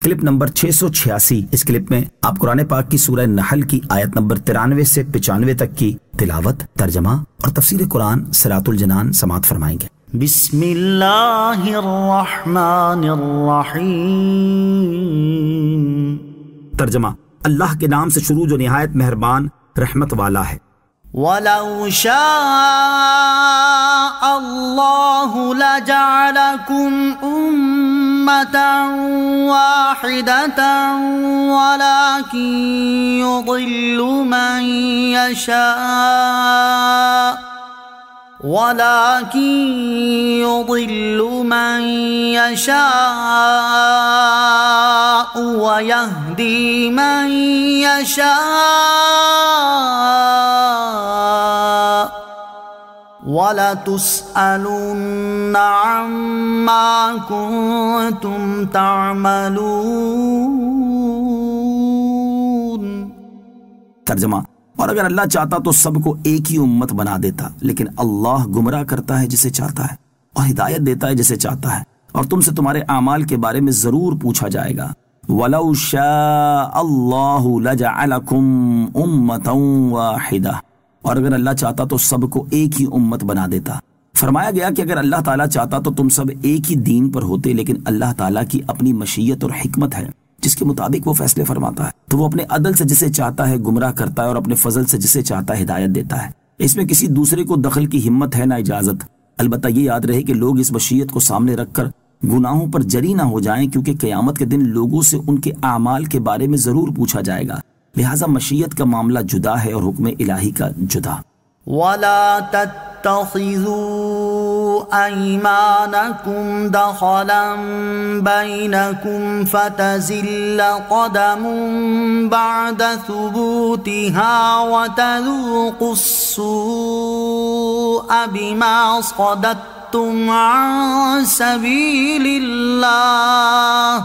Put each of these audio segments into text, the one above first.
Clip number 686۔ اس clip میں آپ قرآن پاک کی سورہ نحل کی آیت نمبر 93 سے 95 تک کی تلاوت، ترجمہ اور تفسیر قرآن صراط الجنان سماعت فرمائیں گے۔ بسم اللہ الرحمن الرحیم۔ ترجمہ: اللہ کے نام سے شروع جو نہایت مہربان رحمت والا ہے۔ وَلَوْ شَاءَ اللَّهُ لَجَعَلَكُمْ أُمَّةً وَاحِدَةً وَلَكِنْ يُضِلُّ مَن يَشَاءُ وَيَهْدِي مَن يَشَاءُ وَلَتُسْأَلُنَّ عَمَّا كُنتُمْ تَعْمَلُونَ۔ ترجمہ: اور اگر اللہ چاہتا تو سب کو ایک ہی امت بنا دیتا، لیکن اللہ گمراہ کرتا ہے جسے چاہتا ہے اور ہدایت دیتا ہے جسے چاہتا ہے، اور تم سے تمہارے اعمال کے بارے میں ضرور پوچھا جائے گا۔ وَلَوْ شَاءَ اللَّهُ لَجَعَلَكُمْ أُمَّةً وَاحِدَةً، اور اگر اللہ چاہتا تو سب کو ایک ہی امت بنا دیتا۔ فرمایا گیا کہ اگر اللہ تعالیٰ چاہتا تو تم سب ایک ہی دین پر ہوتے، لیکن اللہ تعالیٰ کی اپنی مشیت اور حکمت ہے جس کے مطابق وہ فیصلے فرماتا ہے، تو وہ اپنے عدل سے جسے چاہتا ہے گمراہ کرتا ہے اور اپنے فضل سے جسے چاہتا ہے ہدایت دیتا ہے۔ اس میں کسی دوسرے کو دخل کی ہمت ہے نہ اجازت۔ البتہ یہ یاد رہے کہ لوگ اس مشیت کو سامنے رکھ کر گناہوں پر جری نہ ہو جائیں، کیونکہ قیامت کے دن لوگوں سے ان کے اعمال کے بارے میں ضرور پوچھا جائے گا، لہٰذا مشیت کا معاملہ جدا ہے اور حکم الہی کا جدا۔ وَلَا تَتَّخِذُوا أَيْمَانَكُمْ دَخَلًا بَيْنَكُمْ فَتَزِلَّ قَدَمٌ بَعْدَ ثُبُوتِهَا وَتَذُوقُوا السُّوءَ بِمَا صَدَدتُّمْ عَن سَبِيلِ اللَّهِ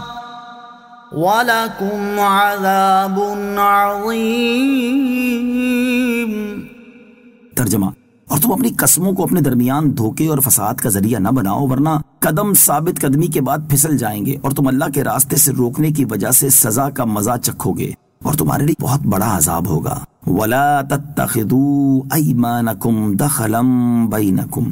وَلَكُمْ عَذَابٌ عَظِيمٌ۔ ترجمہ: اور تم اپنی قسموں کو اپنے درمیان دھوکے اور فساد کا ذریعہ نہ بناؤ، ورنہ قدم ثابت قدمی کے بعد پھسل جائیں گے، اور تم اللہ کے راستے سے روکنے کی وجہ سے سزا کا مزہ چکھو گے، اور تمہارے لیے بہت بڑا عذاب ہوگا۔ وَلَا تَتَّخِذُوا أَيْمَانَكُمْ دَخَلًا بَيْنَكُمْ،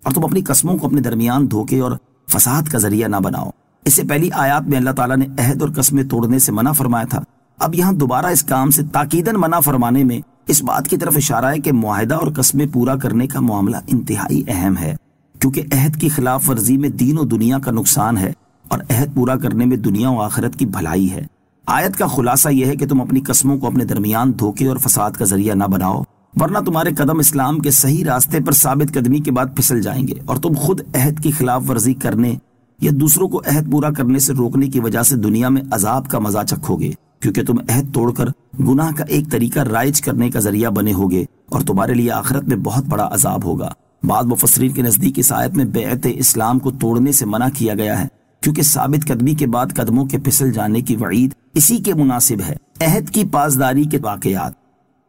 اور تم اپنی قسموں کو اپنے درمیان دھوکے اور فساد کا ذریعہ نہ بناؤ۔ اس سے پہلی آیات میں اللہ تعالیٰ نے عہد اور قسمیں توڑنے سے منع فرمایا تھا، اب یہاں دوبارہ اس کام سے تاکیداً منع فرمانے میں اس بات کی طرف اشارہ ہے کہ معاہدہ اور قسمیں پورا کرنے کا معاملہ انتہائی اہم ہے، کیونکہ عہد کی خلاف ورزی میں دین و دنیا کا نقصان ہے اور عہد پورا کرنے میں دنیا و آخرت کی بھلائی ہے۔ آیت کا خلاصہ یہ ہے کہ تم اپنی قسموں کو اپنے درمیان دھوکے اور فساد کا ذریعہ نہ بناؤ، ورنہ تمہارے قدم اسلام کے صحیح راستے پر ثابت قدمی کے بعد پھسل جائیں گے، اور تم خود عہد کی خلاف ورزی کرنے یا دوسروں کو عہد پورا کرنے سے روکنے کی وجہ سے دنیا میں عذاب کا مزہ چکھو گے، کیونکہ تم عہد توڑ کر گناہ کا ایک طریقہ رائج کرنے کا ذریعہ بنے ہوگے، اور تمہارے لیے آخرت میں بہت بڑا عذاب ہوگا۔ بعض مفسرین کے نزدیک اس آیت میں بیعت اسلام کو توڑنے سے منع کیا گیا ہے، کیونکہ ثابت قدمی کے بعد قدموں کے پھسل جانے کی وعید اسی کے مناسب ہے۔ عہد کی پاسداری کے واقعات: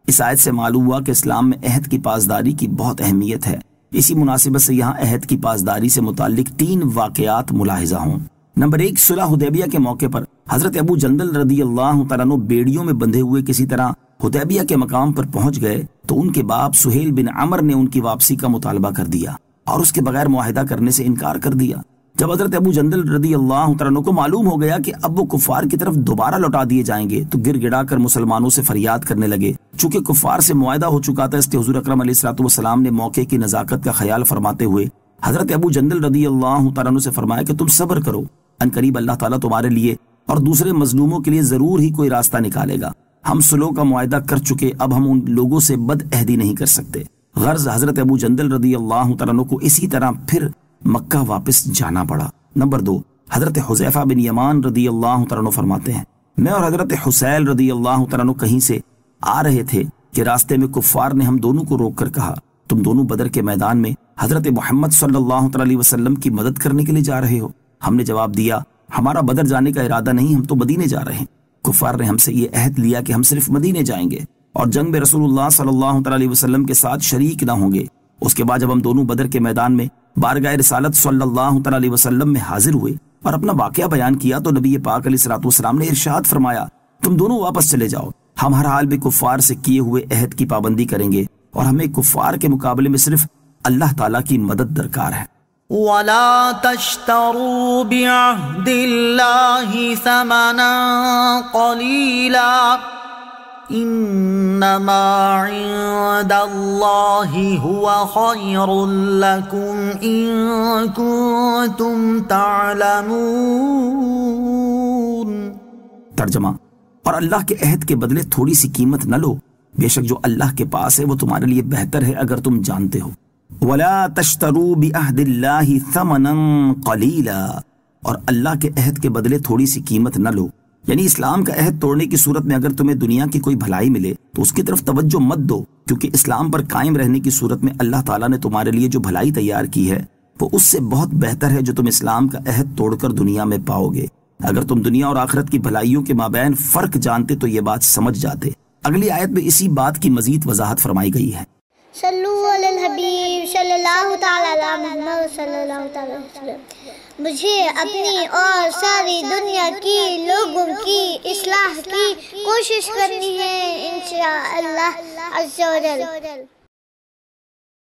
اس آیت سے معلوم ہوا کہ اسلام میں عہد کی پاسداری کی بہت اہمیت ہے، اسی مناسبت سے یہاں عہد کی پاسداری سے متعلق 3 واقعات ملاحظہ ہوں۔ نمبر 1، صلح حدیبیہ کے موقع پر حضرت ابو جندل رضی اللہ تعالیٰ عنہ بیڑیوں میں بندھے ہوئے کسی طرح حدیبیہ کے مقام پر پہنچ گئے تو ان کے باپ سہیل بن عمر نے ان کی واپسی کا مطالبہ کر دیا اور اس کے بغیر معاہدہ کرنے سے انکار کر دیا۔ جب حضرت ابو جندل رضی اللہ تعالیٰ عنہ کو معلوم ہو گیا کہ اب وہ کفار کی طرف دوبارہ لوٹا دیے جائیں گے تو گر گڑا کر مسلمانوں سے فریاد کرنے لگے۔ چونکہ کفار سے معاہدہ ہو چکا تھا، اس لیے حضور اکرم علیہ الصلوۃ والسلام نے موقع کی نزاکت کا خیال فرماتے ہوئے حضرت ابو جندل رضی اللہ تعالیٰ عنہ سے فرمایا کہ تم صبر کرو، ان قریب اللہ تعالیٰ تمہارے لیے اور دوسرے مظلوموں کے لیے ضرور ہی کوئی راستہ نکالے گا۔ ہم صلح کا معاہدہ کر چکے، اب ہم ان لوگوں سے بد عہدی نہیں کر سکتے۔ غرض حضرت ابو جندل رضی اللہ تعالیٰ عنہ کو اسی طرح پھر مکہ واپس جانا پڑا۔ نمبر 2، حضرت حذیفہ بن یمان رضی اللہ تعالیٰ عنہ فرماتے ہیں، میں اور حضرت حسیل رضی اللہ تعالیٰ عنہ کہیں سے آ رہے تھے کہ راستے میں کفار نے ہم دونوں کو روک کر کہا، تم دونوں بدر کے میدان میں حضرت محمد صلی اللہ علیہ وسلم کی مدد کرنے کے لیے جا رہے ہو؟ ہم نے جواب دیا، ہمارا بدر جانے کا ارادہ نہیں، ہم تو مدینے جا رہے ہیں۔ کفار نے ہم سے یہ عہد لیا کہ ہم صرف مدینے جائیں گے اور جنگ میں رسول اللہ صلی اللہ علیہ وسلم کے ساتھ شریک نہ ہوں گے۔ اس کے بعد جب ہم دونوں بدر کے میدان میں بارگاہ رسالت صلی اللہ علیہ وسلم میں حاضر ہوئے اور اپنا واقعہ بیان کیا تو نبی پاک علیہ الصلوۃ والسلام نے ارشاد فرمایا تم دونوں واپس چلے جاؤ، ہم ہر حال میں کفار سے کیے ہوئے عہد کی پابندی کریں گے اور ہمیں کفار کے مقابلے میں صرف اللہ تعالیٰ کی مدد درکار ہے۔ وَلَا تَشْتَرُوا بِعَهْدِ اللَّهِ ثَمَنًا قَلِيلًا إِنَّمَا عِندَ اللَّهِ هُوَ خَيْرٌ لَكُمْ إِن كُنتُمْ تَعْلَمُونَ۔ ترجمہ، اور اللہ کے عہد کے بدلے تھوڑی سی قیمت نہ لو، بے شک جو اللہ کے پاس ہے وہ تمہارے لیے بہتر ہے اگر تم جانتے ہو۔ وَلَا تَشْتَرُوا بِعَهْدِ اللَّهِ ثَمَنًا قَلِيلًا، اور اللہ کے عہد کے بدلے تھوڑی سی قیمت نہ لو، یعنی اسلام کا عہد توڑنے کی صورت میں اگر تمہیں دنیا کی کوئی بھلائی ملے تو اس کی طرف توجہ مت دو، کیونکہ اسلام پر قائم رہنے کی صورت میں اللہ تعالیٰ نے تمہارے لیے جو بھلائی تیار کی ہے وہ اس سے بہت بہتر ہے جو تم اسلام کا عہد توڑ کر دنیا میں پاؤ گے۔ اگر تم دنیا اور آخرت کی بھلائیوں کے مابین فرق جانتے تو یہ بات سمجھ جاتے۔ اگلی آیت میں اسی بات کی مزید وضاحت فرمائی گئی ہے۔ صلو علی الحبیب صلی اللہ تعالی علی محمد صلی اللہ تعالی علیہ وسلم۔ مجھے اپنی اور ساری دنیا کی لوگوں کی اصلاح کی کوشش کرنی ہے انشاءاللہ عز و جل۔